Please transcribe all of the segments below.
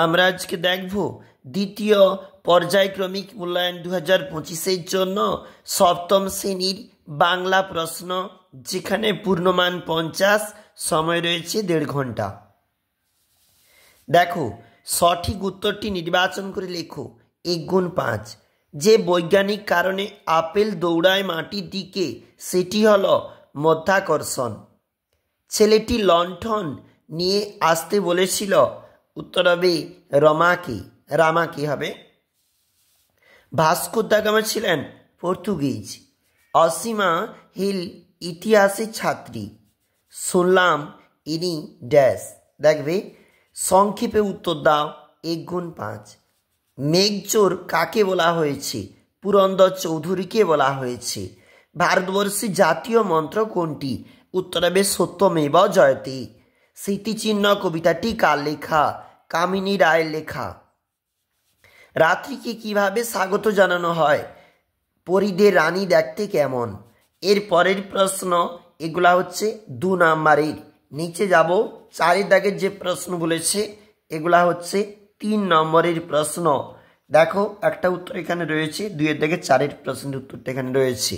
আমরা আজকে দেখব দ্বিতীয় পর্যায়ক্রমিক মূল্যায়ন 2025-এর জন্য সপ্তম শ্রেণীর বাংলা প্রশ্ন, যেখানে পূর্ণমান 50, সময় রয়েছে 1.5 ঘন্টা। দেখো, সঠিক উত্তরটি নির্বাচন করে লেখো 1 গুণ 5। যে বৈজ্ঞানিক কারণে আপেল দৌড়ায় মাটির দিকে সেটি হলো মধ্যাকর্ষণ। ছেলেটি লণ্ঠন নিয়ে আসতে বলেছিল, উত্তর হবে রামাকে হবে। ভাস্কো দা গামা ছিলেন পর্তুগিজ। অসীমা হিল ইতিহাসের ছাত্রী। শুনলাম ইনি ড্যাশ। দেখবে, সংক্ষেপে উত্তর দাও 1 গুণ 5। মেঘচোর কাকে বলা হয়েছে? পুরন্দর চৌধুরীকে বলা হয়েছে। ভারতবর্ষের জাতীয় মন্ত্র কোনটি? উত্তর হবে সত্যমেব জয়তে। স্মৃতিচিহ্ন কবিতাটি কার লেখা? কামিনী রায়ের লেখা। রাত্রিকে কিভাবে স্বাগত জানানো হয়? পরিদের রানী দেখতে কেমন? এর পরের প্রশ্ন, এগুলা হচ্ছে 2 নাম্বারের। নিচে যাব, 4 দাগের যে প্রশ্ন বলেছে এগুলা হচ্ছে 3 নম্বরের প্রশ্ন। দেখো, একটা উত্তর এখানে রয়েছে, 2 দাগের 4 প্রশ্নের উত্তরটা এখানে রয়েছে।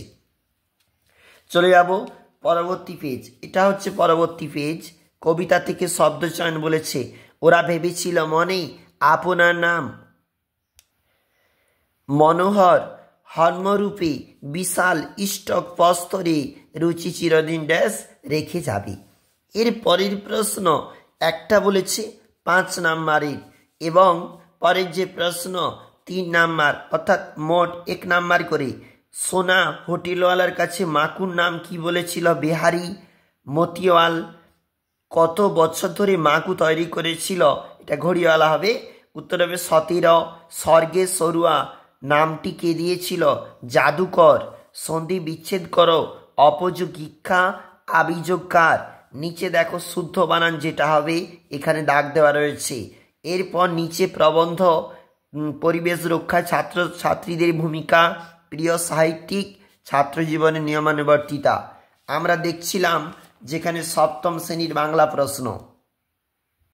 চলে যাব পরবর্তী পেজ। এটা হচ্ছে পরবর্তী পেজ। কবিতা থেকে শব্দ চয়ন বলেছে। ওরা ভেবেছিল মনে আপনার নাম মনোহর হর্মরূপে বিশাল স্টক প্রস্তরে রুচি চিরদিন ড্যাশ রেখে যাবে। এর পরের প্রশ্ন একটা বলেছে 5 নাম্বারের, এবং পরের যে প্রশ্ন 3 নাম্বার, অর্থাৎ মোট 1 নাম্বার করে। সোনা হোটেলওয়ালার কাছে মাকুর নাম কি বলেছিল? বিহারি মতিওয়াল। কত বছর ধরে মাকু তৈরি করেছিল? এটা ঘড়িওয়ালা হবে। উত্তর হবে 17। স্বর্গের সরুয়া নামটি কে দিয়েছিল? জাদুকর। সন্ধি বিচ্ছেদ করো, অপযোগ ইক্ষা আবিযোগকার। নিচে দেখো শুদ্ধ বানান যেটা হবে এখানে দাগ দেওয়া রয়েছে। এরপর নিচে প্রবন্ধ, পরিবেশ রক্ষায় ছাত্র ছাত্রীদের ভূমিকা, প্রিয় সাহিত্যিক, ছাত্র জীবনের নিয়মানুবর্তিতা। আমরা দেখছিলাম যেখানে সপ্তম শ্রেণীর বাংলা প্রশ্ন।